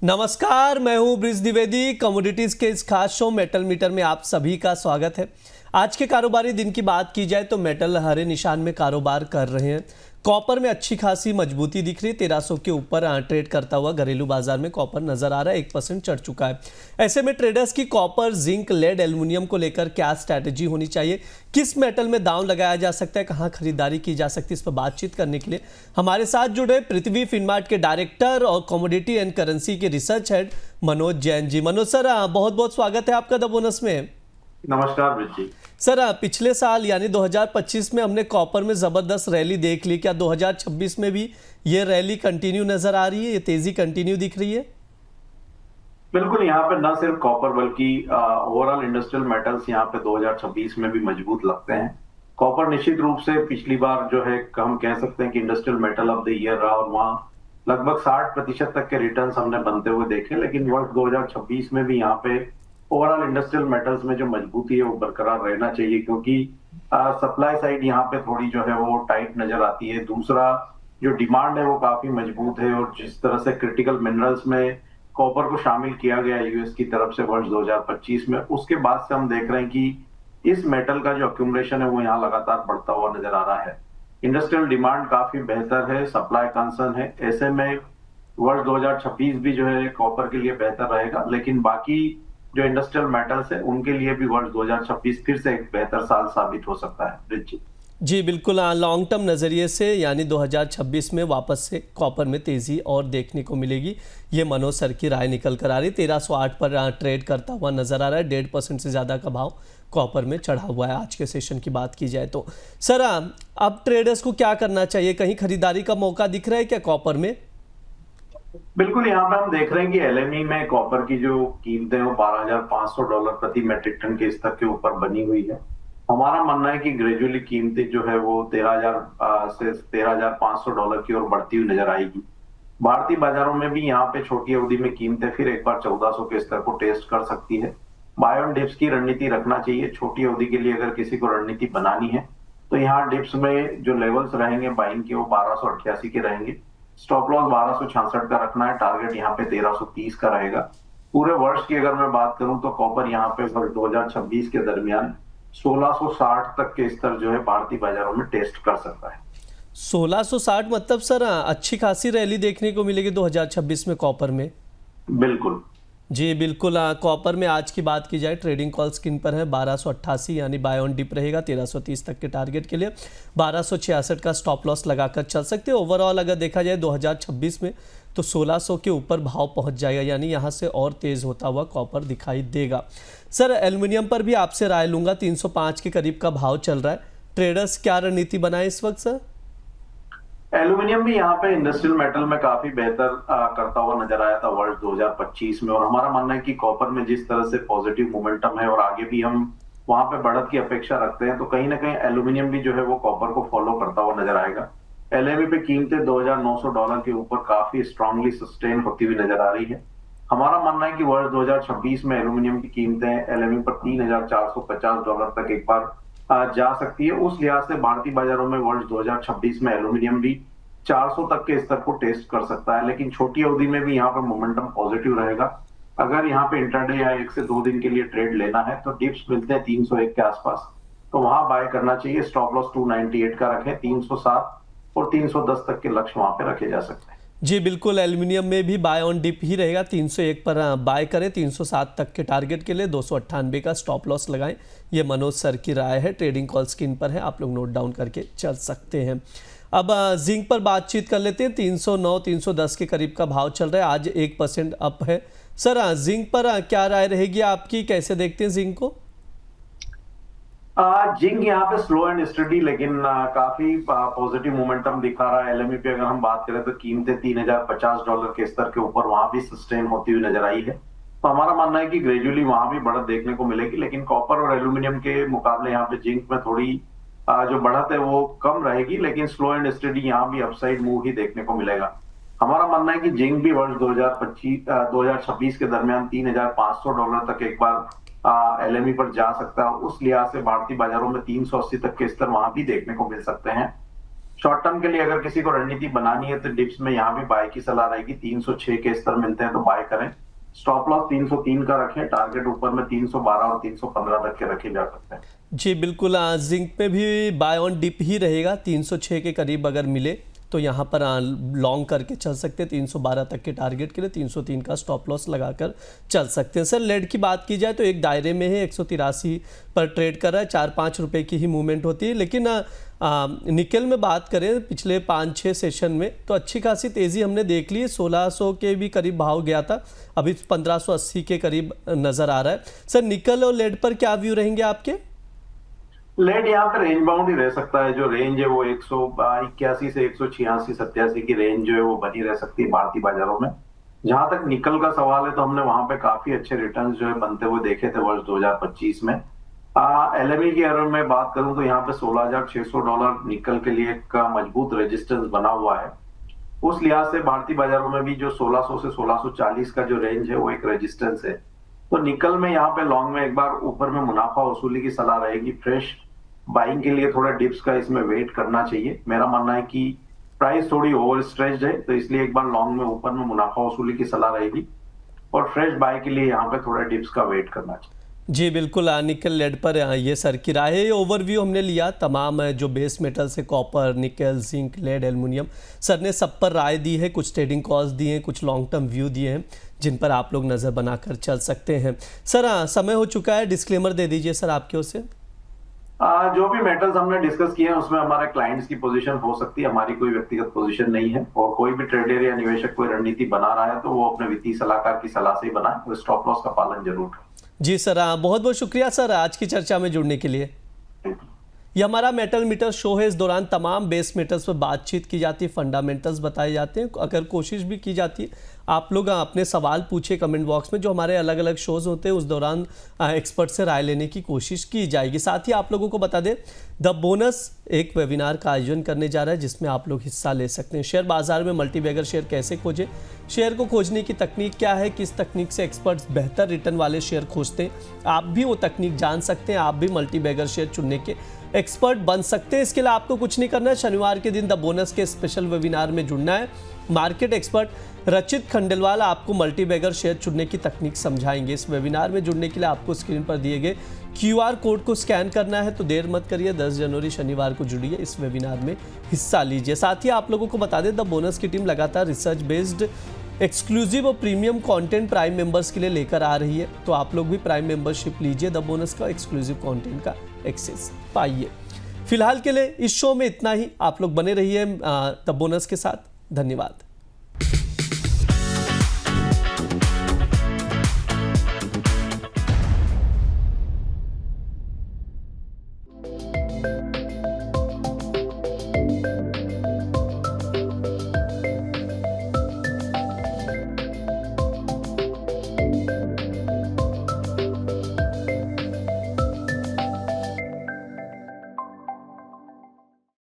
नमस्कार, मैं हूं ब्रिज द्विवेदी। कमोडिटीज के इस खास शो मेटल मीटर में आप सभी का स्वागत है। आज के कारोबारी दिन की बात की जाए तो मेटल हरे निशान में कारोबार कर रहे हैं। कॉपर में अच्छी खासी मजबूती दिख रही है। 1300 के ऊपर ट्रेड करता हुआ घरेलू बाजार में कॉपर नजर आ रहा है, 1% चढ़ चुका है। ऐसे में ट्रेडर्स की कॉपर, जिंक, लेड, एल्युमिनियम को लेकर क्या स्ट्रैटेजी होनी चाहिए, किस मेटल में दांव लगाया जा सकता है, कहां खरीदारी की जा सकती है, इस पर बातचीत करने के लिए हमारे साथ जुड़े पृथ्वी फिनमार्ट के डायरेक्टर और कमोडिटी एंड करेंसी के research head Manoj Jain ji. Manoj sir, बहुत बहुत स्वागत है आपका द बोनस में। नमस्कार ब्रिज जी। सर, पिछले साल यानी 2025 में हमने कॉपर में जबरदस्त रैली देख ली। क्या 2026 में भी ये रैली कंटिन्यू नजर आ रही है, ये तेजी कंटिन्यू दिख रही है? बिल्कुल, यहाँ पे न सिर्फ कॉपर बल्कि ओवरऑल इंडस्ट्रियल मेटल्स यहाँ पे 2026 में भी मजबूत लगते हैं। कॉपर निश्चित रूप से पिछली बार जो है हम कह सकते हैं कि industrial metal of the year रहा और वहाँ लगभग 60% तक के रिटर्न्स हमने बनते हुए देखे। लेकिन वर्ष 2026 में भी यहाँ पे ओवरऑल इंडस्ट्रियल मेटल्स में जो मजबूती है वो बरकरार रहना चाहिए, क्योंकि सप्लाई साइड यहाँ पे थोड़ी जो है वो टाइट नजर आती है। दूसरा, जो डिमांड है वो काफी मजबूत है और जिस तरह से क्रिटिकल मिनरल्स में कॉपर को शामिल किया गया यूएस की तरफ से वर्ष 2025 में, उसके बाद से हम देख रहे हैं कि इस मेटल का जो अक्यूमुलेशन है वो यहाँ लगातार बढ़ता हुआ नजर आ रहा है। इंडस्ट्रियल डिमांड काफी बेहतर है, सप्लाई कंसर्न है। ऐसे में वर्ष 2026 भी जो है कॉपर के लिए बेहतर रहेगा, लेकिन बाकी जो इंडस्ट्रियल मेटल्स है उनके लिए भी वर्ष 2026 फिर से एक बेहतर साल साबित हो सकता है। जी बिल्कुल, लॉन्ग टर्म नज़रिए से यानी 2026 में वापस से कॉपर में तेज़ी और देखने को मिलेगी, ये मनोज सर की राय निकल कर आ रही। 1308 पर ट्रेड करता हुआ नज़र आ रहा है। 1.5% से ज़्यादा का भाव कॉपर में चढ़ा हुआ है आज के सेशन की बात की जाए तो। सर, अब ट्रेडर्स को क्या करना चाहिए? कहीं खरीदारी का मौका दिख रहा है क्या कॉपर में? बिल्कुल, यहाँ पे हम देख रहे हैं कि एलएमई में कॉपर की जो कीमतें वो $12,500 प्रति मेट्रिक टन के स्तर के ऊपर बनी हुई है। हमारा मानना है कि ग्रेजुअली कीमतें जो है वो 13,000 से $13,500 की ओर बढ़ती हुई नजर आएगी। भारतीय बाजारों में भी यहाँ पे छोटी अवधि में कीमतें फिर एक बार 1400 के स्तर को टेस्ट कर सकती है। बाय ऑन डिप्स की रणनीति रखना चाहिए। छोटी अवधि के लिए अगर किसी को रणनीति बनानी है तो यहाँ डिप्स में जो लेवल्स रहेंगे बाइंग के वो 1288 के रहेंगे। स्टॉप लॉस 1266 का रखना है। टारगेट यहाँ पे 1330 का रहेगा। पूरे वर्ष की अगर मैं बात करूं तो कॉपर यहाँ पे वर्ष 2026 के दरमियान 1660 तक के स्तर जो है भारतीय बाजारों में टेस्ट कर सकता है। 1660 मतलब सर अच्छी खासी रैली देखने को मिलेगी 2026 में कॉपर में। बिल्कुल जी बिल्कुल, कॉपर में आज की बात की जाए ट्रेडिंग कॉल स्क्रीन पर है 1288 यानी बाय ऑन डिप रहेगा 1330 तक के टारगेट के लिए। 1266 का स्टॉप लॉस लगाकर चल सकते हैं। ओवरऑल अगर देखा जाए 2026 में तो 1600 के ऊपर भाव पहुंच जाएगा, यानी यहाँ से और तेज़ होता हुआ कॉपर दिखाई देगा। सर, एल्युमिनियम पर भी आपसे राय लूँगा। 305 के करीब का भाव चल रहा है। ट्रेडर्स क्या रणनीति बनाए इस वक्त सर? एल्यूमिनियम भी यहाँ पे इंडस्ट्रियल मेटल में काफी बेहतर करता हुआ नजर आया था वर्ष 2025 में, और हमारा मानना है कि कॉपर में जिस तरह से पॉजिटिव मोमेंटम है और आगे भी हम वहां पे बढ़त की अपेक्षा रखते हैं, तो कहीं ना कहीं एल्यूमिनियम भी जो है वो कॉपर को फॉलो करता हुआ नजर आएगा। एलएमई पे कीमतें $2,900 के ऊपर काफी स्ट्रांगली सस्टेन होती हुई नजर आ रही है। हमारा मानना है कि वर्ष 2026 में एल्यूमिनियम की कीमतें एलएमई पर $3,450 तक एक बार जा सकती है। उस लिहाज से भारतीय बाजारों में वर्ष 2026 में एल्यूमिनियम भी 400 तक के स्तर को टेस्ट कर सकता है, लेकिन छोटी अवधि में भी यहाँ पे मोमेंटम पॉजिटिव रहेगा। अगर यहाँ पे इंट्राडे या 1 से 2 दिन के लिए ट्रेड लेना है तो डिप्स मिलते हैं 301 के आसपास, तो वहां बाय करना चाहिए। स्टॉप लॉस 298 का रखें। 307 और 310 तक के लक्ष्य वहां पे रखे जा सकते हैं। जी बिल्कुल, एल्युमिनियम में भी बाय ऑन डिप ही रहेगा। 301 पर बाय करें। 307 तक के टारगेट के लिए 298 का स्टॉप लॉस लगाएं। ये मनोज सर की राय है, ट्रेडिंग कॉल स्क्रीन पर है, आप लोग नोट डाउन करके चल सकते हैं। अब जिंक पर बातचीत कर लेते हैं। 309 310 के करीब का भाव चल रहा है, आज 1% अप है। सर, जिंक पर क्या राय रहेगी आपकी, कैसे देखते हैं जिंक को? जिंक यहाँ पे स्लो एंड स्टडी लेकिन काफी पॉजिटिव मोमेंटम दिखा रहा है। एलएमई पे अगर हम बात करें तो कीमतें $3,050 के स्तर के ऊपर वहां भी सस्टेन होती हुई नजर आई है। तो हमारा मानना है कि ग्रेजुअली वहां भी बढ़त देखने को मिलेगी, लेकिन कॉपर और एल्यूमिनियम के मुकाबले यहाँ पे जिंक में थोड़ी जो बढ़त है वो कम रहेगी, लेकिन स्लो एंड स्टडी यहाँ भी अपसाइड मूव ही देखने को मिलेगा। हमारा मानना है कि जिंक भी वर्ष 2026 के दरमियान $3,500 तक एक बार एलएमई पर जा सकता है। उस लिहाज से भारतीय बाजारों में 380 तक के स्तर वहां भी देखने को मिल सकते हैं। शॉर्ट टर्म के लिए अगर किसी को रणनीति बनानी है तो डिप्स में यहाँ भी बाय की सलाह रहेगी। 306 के स्तर मिलते हैं तो बाय करें। स्टॉप लॉस 303 का रखें, टारगेट ऊपर में 312 और 315 तक के रखे जा सकते हैं। जी बिल्कुल, जिंक में भी बाय ऑन डिप ही रहेगा। 306 के करीब अगर मिले तो यहाँ पर लॉन्ग करके चल सकते हैं। 312 तक के टारगेट के लिए 303 का स्टॉप लॉस लगाकर चल सकते हैं। सर लेड की बात की जाए तो एक दायरे में है, 183 पर ट्रेड कर रहा है, 4-5 रुपये की ही मूवमेंट होती है। लेकिन निकल में बात करें पिछले 5-6 सेशन में तो अच्छी खासी तेज़ी हमने देख ली है। 1600 के भी करीब भाव गया था, अभी 1580 के करीब नज़र आ रहा है। सर निकल और लेड पर क्या व्यू रहेंगे आपके? लेड यहाँ पर रेंज बाउंड ही रह सकता है। जो रेंज है वो 181 से 186-87 की रेंज जो है वो बनी रह सकती है भारतीय बाजारों में। जहां तक निकल का सवाल है तो हमने वहां पे काफी अच्छे रिटर्न्स जो है बनते हुए देखे थे वर्ष 2025 में। LME की अगर मैं बात करूं तो यहाँ पे $16,600 निकल के लिए एक मजबूत रेजिस्टेंस बना हुआ है। उस लिहाज से भारतीय बाजारों में भी जो 1600 से 1640 का जो रेंज है वो एक रेजिस्टेंस है। तो निकल में यहाँ पे लॉन्ग में एक बार ऊपर में मुनाफा वसूली की सलाह रहेगी। फ्रेश बाइंग के लिए थोड़ा डिप्स का इसमें वेट करना चाहिए। मेरा मानना है कि प्राइस थोड़ी ओवर स्ट्रेच्ड है तो इसलिए एक बार लॉन्ग में ऊपर में मुनाफा वसूली की सलाह रहेगी और फ्रेश बाय के लिए यहाँ पे थोड़ा डिप्स का वेट करना चाहिए। जी बिल्कुल, निकल लेड पर ये सर की राय है। ये ओवरव्यू हमने लिया तमाम जो बेस मेटल्स है, कॉपर, निकल, जिंक, लेड, एल्युमिनियम। सर ने सब पर राय दी है, कुछ ट्रेडिंग कॉस्ट दिए हैं, कुछ लॉन्ग टर्म व्यू दिए हैं जिन पर आप लोग नज़र बनाकर चल सकते हैं। सर समय हो चुका है, डिस्क्लेमर दे दीजिए सर आपकी ओर से। जो भी मेटल्स हमने डिस्कस किए हैं उसमें हमारे क्लाइंट्स की पोजीशन हो सकती है, हमारी कोई व्यक्तिगत पोजीशन नहीं है। और कोई भी ट्रेडर या निवेशक कोई रणनीति बना रहा है तो वो अपने वित्तीय सलाहकार की सलाह से ही बनाए और स्टॉप लॉस का पालन जरूर करें। जी सर, बहुत बहुत शुक्रिया सर आज की चर्चा में जुड़ने के लिए। ये हमारा मेटल मीटर शो है। इस दौरान तमाम बेस मेटल्स पर बातचीत की जाती है, फंडामेंटल्स बताए जाते हैं। अगर कोशिश भी की जाती है आप लोग अपने सवाल पूछे कमेंट बॉक्स में। जो हमारे अलग अलग शोज़ होते हैं उस दौरान एक्सपर्ट से राय लेने की कोशिश की जाएगी। साथ ही आप लोगों को बता दें द बोनस एक वेबिनार का आयोजन करने जा रहा है जिसमें आप लोग हिस्सा ले सकते हैं। शेयर बाजार में मल्टीबैगर शेयर कैसे खोजें, शेयर को खोजने की तकनीक क्या है, किस तकनीक से एक्सपर्ट्स बेहतर रिटर्न वाले शेयर खोजते हैं, आप भी वो तकनीक जान सकते हैं। आप भी मल्टीबैगर शेयर चुनने के एक्सपर्ट बन सकते हैं। इसके लिए आपको कुछ नहीं करना है, शनिवार के दिन द बोनस के स्पेशल वेबिनार में जुड़ना है। मार्केट एक्सपर्ट रचित खंडेलवाल आपको मल्टीबैगर शेयर चुनने की तकनीक समझाएंगे। इस वेबिनार में जुड़ने के लिए आपको स्क्रीन पर दिए गए QR कोड को स्कैन करना है। तो देर मत करिए, 10 जनवरी शनिवार को जुड़िए, इस वेबिनार में हिस्सा लीजिए। साथ ही आप लोगों को बता दें द बोनस की टीम लगातार रिसर्च बेस्ड एक्सक्लूसिव और प्रीमियम कंटेंट प्राइम मेंबर्स के लिए लेकर आ रही है। तो आप लोग भी प्राइम मेंबरशिप लीजिए, द बोनस का एक्सक्लूसिव कंटेंट का एक्सेस पाइए। फिलहाल के लिए इस शो में इतना ही। आप लोग बने रहिए द बोनस के साथ। धन्यवाद।